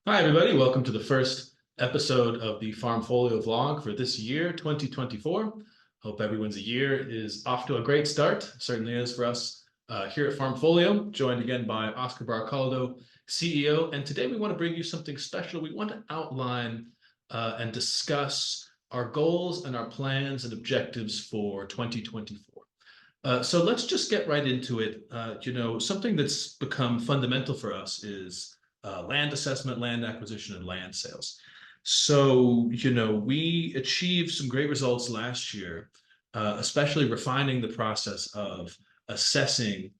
Hi, everybody. Welcome to the first episode of the Farmfolio vlog for this year, 2024. Hope everyone's year is off to a great start. Certainly is for us here at Farmfolio, joined again by Oscar Barcaldo, CEO. And today we want to bring you something special. We want to outline and discuss our goals and our plans and objectives for 2024. So let's just get right into it. Something that's become fundamental for us is land assessment, land acquisition, and land sales. So, we achieved some great results last year, especially refining the process of assessing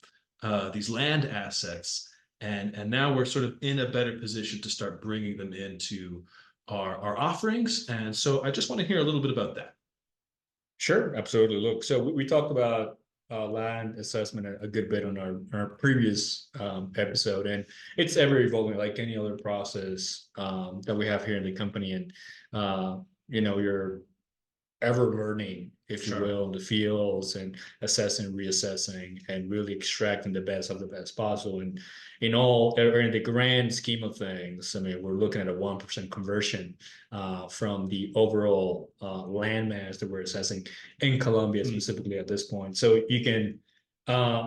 these land assets. And now we're sort of in a better position to start bringing them into our offerings. And so I just want to hear a little bit about that. Sure, absolutely. Look, so we talked about land assessment a good bit on our previous episode, and it's ever evolving like any other process that we have here in the company. And you're ever learning, if you Sure. will, in the fields and assessing, reassessing, and really extracting the best of the best possible. And or in the grand scheme of things, I mean, we're looking at a 1% conversion from the overall land mass that we're assessing in Colombia Mm. specifically at this point. So you can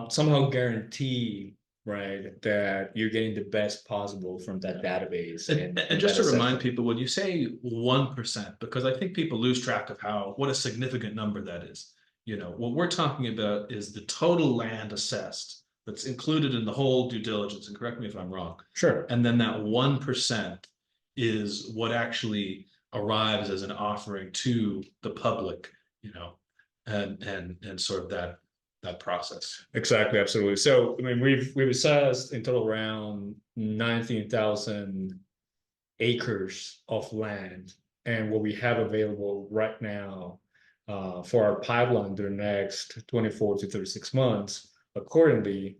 somehow guarantee, right, that you're getting the best possible from that database And and just that to remind assessment. people, when you say 1%, because I think people lose track of what a significant number that is. What we're talking about is the total land assessed that's included in the whole due diligence, and correct me if I'm wrong. Sure. And then that 1% is what actually arrives as an offering to the public, and sort of that process. Exactly, absolutely. So, I mean, we've assessed in total around 19,000 acres of land, and what we have available right now for our pipeline during the next 24 to 36 months, accordingly,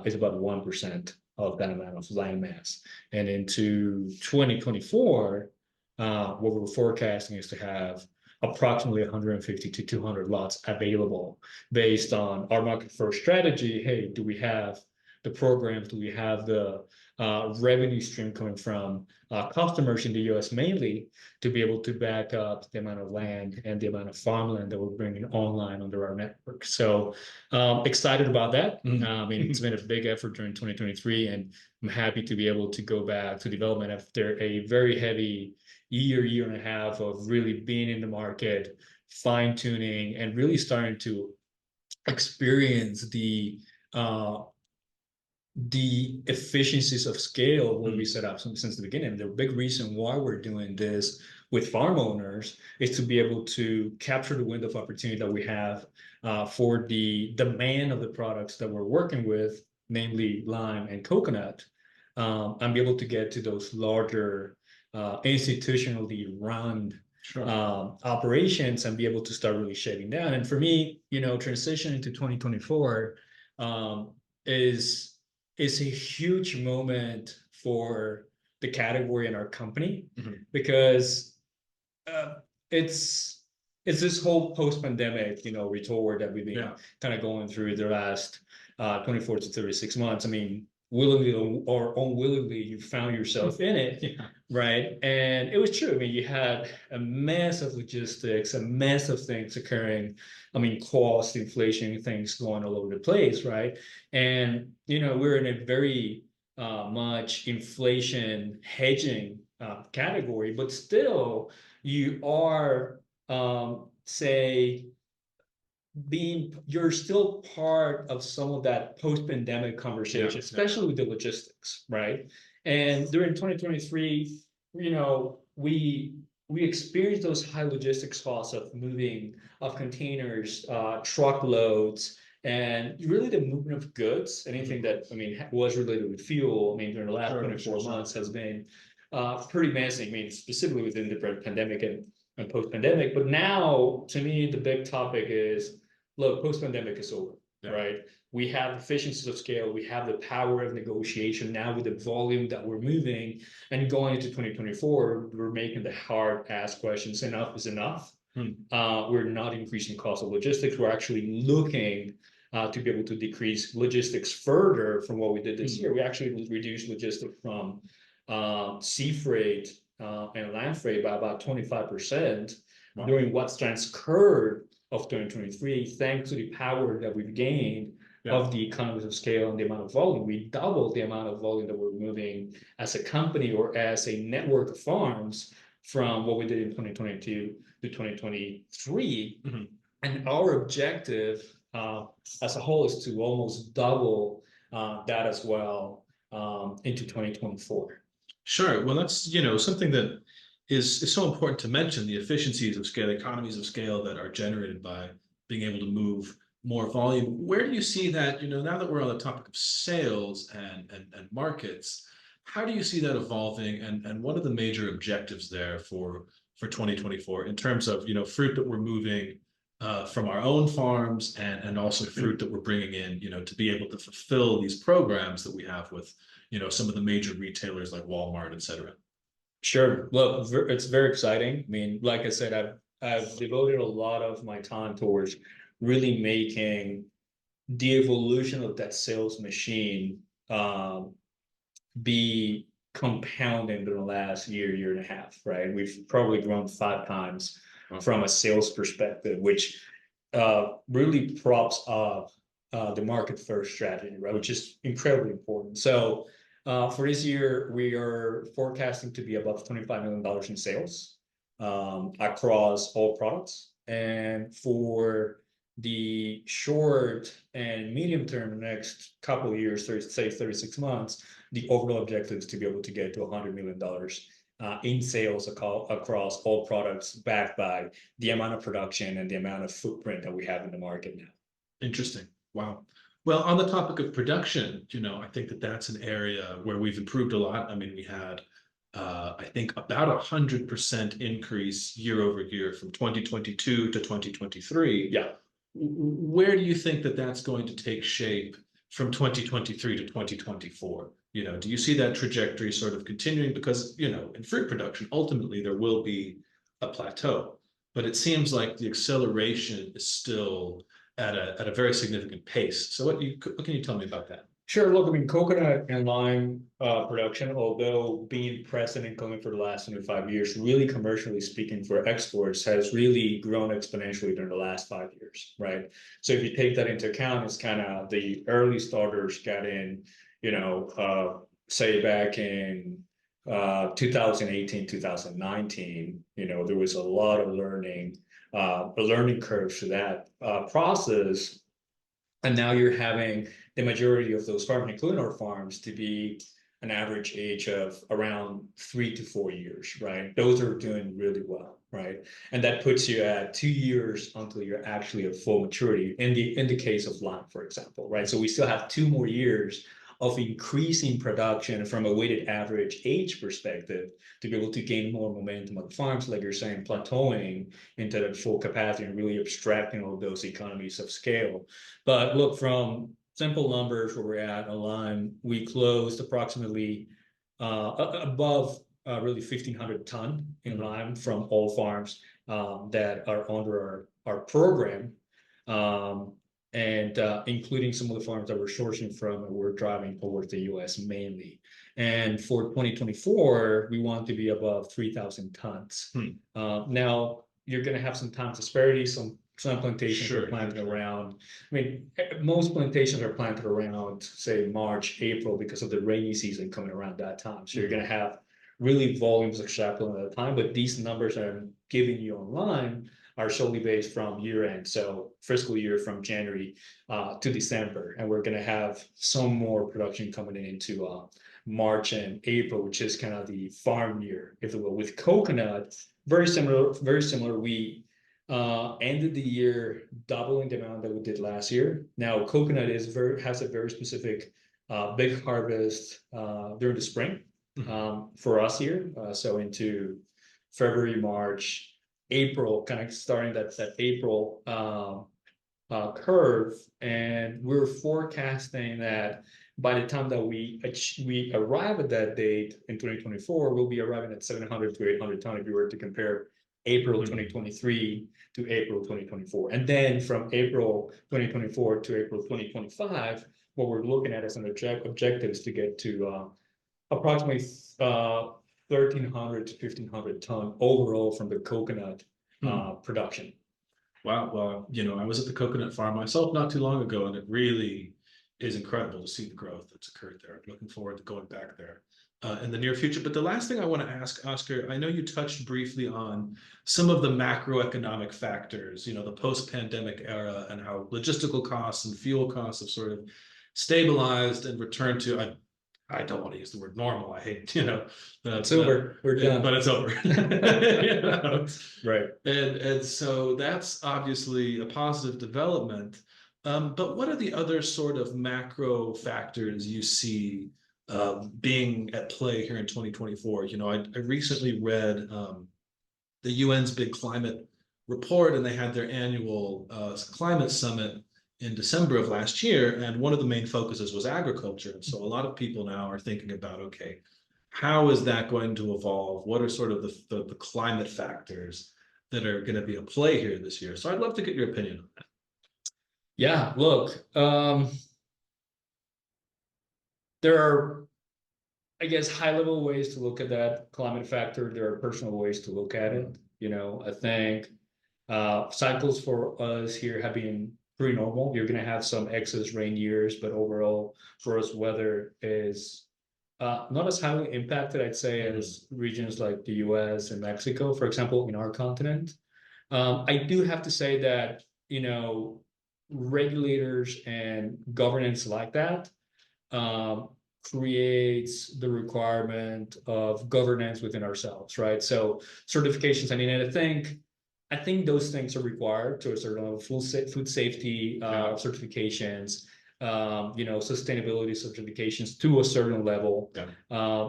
is about 1% of that amount of land mass. And into 2024, what we're forecasting is to have approximately 150 to 200 lots available based on our market first strategy. Hey, do we have the programs? Do we have the revenue stream coming from customers in the US mainly to be able to back up the amount of land and the amount of farmland that we're bringing online under our network? So excited about that. I mean, it's been a big effort during 2023, and I'm happy to be able to go back to development after a very heavy year and a half of really being in the market, fine tuning, and really starting to experience the efficiencies of scale when we set up since the beginning. The big reason why we're doing this with farm owners is to be able to capture the window of opportunity that we have for the demand of the products that we're working with, namely lime and coconut, and be able to get to those larger institutionally run Sure. operations and be able to start really shutting down. And for me, transition into 2024 is is a huge moment for the category and our company because uh, it's it's this whole post-pandemic, retort that we've been kind of going through the last 24 to 36 months. I mean, willingly or unwillingly, you found yourself in it, right? And it was true. I mean, you had a mess of logistics, a mess of things occurring. I mean, cost, inflation, things going all over the place, right? And, we're in a very much inflation hedging category, but still you are, say, you're still part of some of that post-pandemic conversation, especially with the logistics, right? And during 2023, we experienced those high logistics costs of moving of containers, truckloads, and really the movement of goods. Anything that was related with fuel. I mean, during the last 24 months has been pretty massive. I mean, specifically within the pandemic and post-pandemic. But now, to me, the big topic is, look, post-pandemic is over, right? We have efficiencies of scale. We have the power of negotiation now with the volume that we're moving. And going into 2024, we're making the hard-ass questions. Enough is enough. We're not increasing cost of logistics. We're actually looking to be able to decrease logistics further from what we did this year. We actually reduced logistics from sea freight and land freight by about 25% Wow. during what's transcurred of 2023, thanks to the power that we've gained of the economies of scale and the amount of volume. We doubled the amount of volume that we're moving as a company or as a network of farms from what we did in 2022 to 2023. Mm-hmm. And our objective as a whole is to almost double that as well into 2024. Sure. Well, that's, something that is so important to mention, the efficiencies of scale, economies of scale that are generated by being able to move more volume. Where do you see that, now that we're on the topic of sales and markets, how do you see that evolving, and what are the major objectives there for 2024 in terms of, fruit that we're moving from our own farms, and also fruit that we're bringing in, to be able to fulfill these programs that we have with, some of the major retailers like Walmart, et cetera. Sure. Look, it's very exciting. I mean, like I said, I've devoted a lot of my time towards really making the evolution of that sales machine be compounding in the last year and a half, right? We've probably grown 5 times from a sales perspective, which really props up the market first strategy, right? Which is incredibly important. So for this year, we are forecasting to be above $25 million in sales across all products. And for the short and medium term, the next couple of years, say 36 months, the overall objective is to be able to get to $100 million in sales across all products, backed by the amount of production and the amount of footprint that we have in the market now. Interesting. Wow. Well, on the topic of production, I think that that's an area where we've improved a lot. I mean, we had, I think, about 100% increase year over year from 2022 to 2023. Yeah. Where do you think that that's going to take shape from 2023 to 2024? Do you see that trajectory sort of continuing? Because, in fruit production, ultimately there will be a plateau, but it seems like the acceleration is still at a very significant pace. So what can you tell me about that? Sure. Look, I mean, coconut and lime production, although being present in Colombia for the last 25 years, really commercially speaking for exports, has really grown exponentially during the last 5 years, right? So if you take that into account, it's kind of the early starters got in, say back in 2018, 2019, there was a lot of learning, a learning curve to that process. And now you're having the majority of those farms, including our farms, to be an average age of around 3 to 4 years, right? Those are doing really well, right? And that puts you at 2 years until you're actually at full maturity in the case of lime, for example, right? So we still have 2 more years of increasing production from a weighted average age perspective to be able to gain more momentum on the farms, like you're saying, plateauing into the full capacity and really abstracting all of those economies of scale. But look, from simple numbers where we're at on lime, we closed approximately above really 1,500 ton in lime from all farms that are under our program. And including some of the farms that we're sourcing from and we're driving towards the US mainly. And for 2024, we want to be above 3,000 tons. Now, you're going to have some time disparity, some plantations are planted around. I mean, most plantations are planted around, say, March, April, because of the rainy season coming around that time. So you're going to have really volumes extrapolated at that time. But these numbers I'm giving you online are solely based from year end, so fiscal year from January to December. And we're going to have some more production coming into March and April, which is kind of the farm year, if you will. With coconut, very similar. We ended the year doubling the amount that we did last year. Now, coconut has a very specific big harvest during the spring for us here. So into February, March, April, kind of starting that April curve, and we're forecasting that by the time that we arrive at that date in 2024, we'll be arriving at 700 to 800 ton if you were to compare April 2023 to April 2024. And then from April 2024 to April 2025, what we're looking at as an objective is to get to approximately 1,300 to 1,500 ton overall from the coconut production. Wow. Well, I was at the coconut farm myself not too long ago, and it really is incredible to see the growth that's occurred there. I'm looking forward to going back there in the near future. But the last thing I want to ask, Oscar, I know you touched briefly on some of the macroeconomic factors, the post-pandemic era, and how logistical costs and fuel costs have sort of stabilized and returned to, I don't want to use the word normal. I hate, It's over. We're done. but it's over. Right. And so that's obviously a positive development. But what are the other sort of macro factors you see being at play here in 2024? I recently read the UN's big climate report, and they had their annual climate summit in December of last year. And one of the main focuses was agriculture. And so a lot of people now are thinking about, okay, how is that going to evolve? What are sort of the climate factors that are going to be at play here this year? So I'd love to get your opinion on that. Yeah, look, there are, I guess, high level ways to look at that climate factor. There are personal ways to look at it. I think cycles for us here have been pretty normal. You're going to have some excess rain years, but overall, for us, weather is not as highly impacted, I'd say, as regions like the US and Mexico, for example, in our continent. I do have to say that, regulators and governance like that creates the requirement of governance within ourselves, right? So certifications, I think those things are required to a certain level. Food safety certifications, sustainability certifications to a certain level,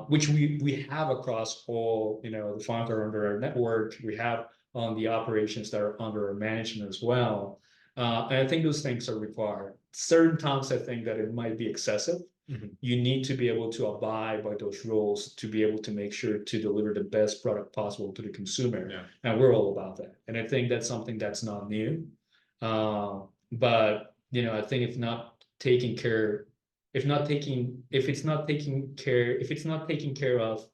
which we have across all, the farms that are under our network. We have on the operations that are under our management as well. And I think those things are required. Certain times I think that it might be excessive. You need to be able to abide by those rules to be able to make sure to deliver the best product possible to the consumer. And we're all about that. And I think that's something that's not new. But I think if it's not taken care of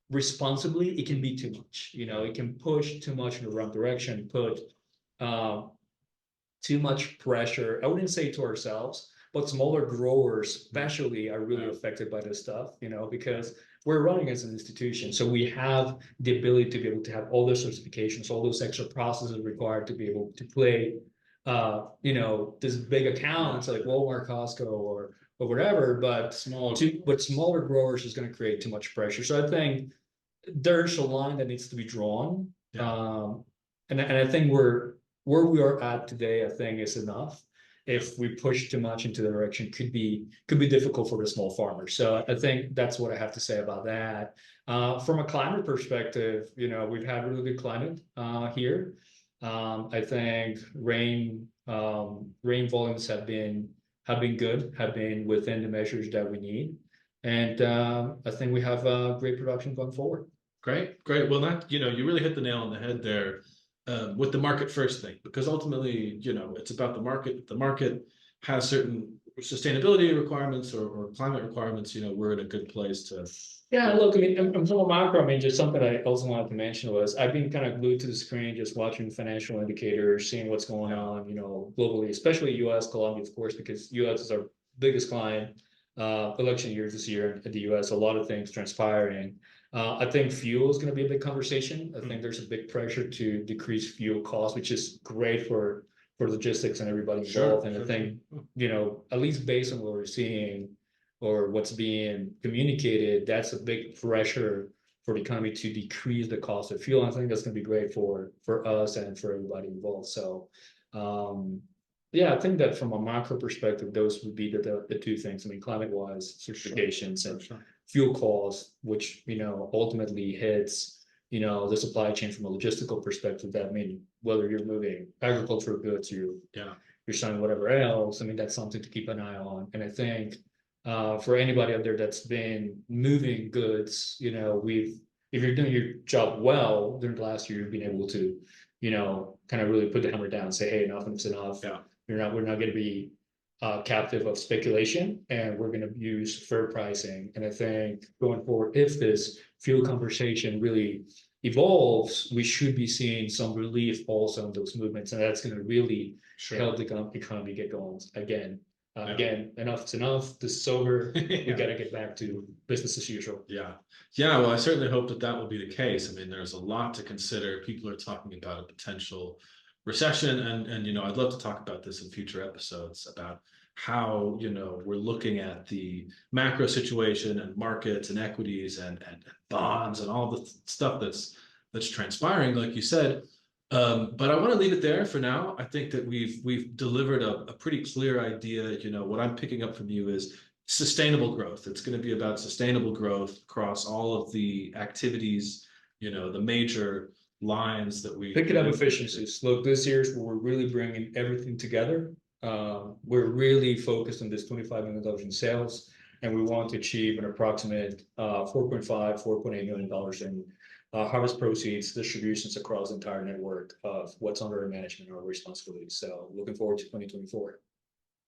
responsibly, it can be too much. It can push too much in the wrong direction, put too much pressure. I wouldn't say to ourselves, but smaller growers especially are really affected by this stuff, because we're running as an institution. So we have the ability to be able to have all those certifications, all those extra processes required to be able to play, this big accounts like Walmart, Costco, or whatever, but smaller growers is going to create too much pressure. So I think there's a line that needs to be drawn. And I think where we are at today, I think is enough. If we push too much into the direction, could be difficult for the small farmers. So I think that's what I have to say about that. From a climate perspective, we've had really good climate here. I think rain volumes have been good, have been within the measures that we need, and I think we have great production going forward. Great. Well, you really hit the nail on the head there. With the market first thing, because ultimately, it's about the market. If the market has certain sustainability requirements or climate requirements, we're in a good place to. Yeah, look, I mean, and from a macro, I mean, just something I also wanted to mention was I've been kind of glued to the screen, just watching financial indicators, seeing what's going on, globally, especially US, Colombia, of course, because US is our biggest client. Election years this year in the US, a lot of things transpiring. I think fuel is going to be a big conversation. I think there's a big pressure to decrease fuel costs, which is great for logistics and everybody involved. And I think, at least based on what we're seeing or what's being communicated, that's a big pressure for the economy to decrease the cost of fuel. And I think that's going to be great for us and for everybody involved. So, I think that from a macro perspective, those would be the two things. I mean, climate-wise, certifications and fuel costs, which ultimately hits the supply chain from a logistical perspective. That means whether you're moving agricultural goods, you're selling whatever else. I mean, that's something to keep an eye on. And I think for anybody out there that's been moving goods, if you're doing your job well during the last year, you've been able to, kind of really put the hammer down and say, hey, enough is enough. We're not going to be captive of speculation, and we're going to use fair pricing. And I think going forward, if this fuel conversation really evolves, we should be seeing some relief also in those movements, and that's going to really help the economy get going again. Again, enough is enough. This is over. We got to get back to business as usual. Yeah. Well, I certainly hope that that will be the case. I mean, there's a lot to consider. People are talking about a potential recession, and I'd love to talk about this in future episodes about how we're looking at the macro situation and markets and equities and bonds and all the stuff that's transpiring, like you said. But I want to leave it there for now. I think that we've delivered a pretty clear idea. What I'm picking up from you is sustainable growth. It's going to be about sustainable growth across all of the activities, the major lines that we picking up efficiencies. Look, this year's where we're really bringing everything together. We're really focused on this $25 million in sales, and we want to achieve an approximate $4.8 million in harvest proceeds, distributions across the entire network of what's under our management or responsibility. So looking forward to 2024.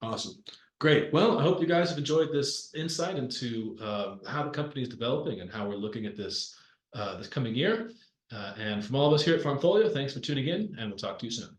Awesome. Great. Well, I hope you guys have enjoyed this insight into how the company is developing and how we're looking at this this coming year. And from all of us here at Farmfolio, thanks for tuning in, and we'll talk to you soon.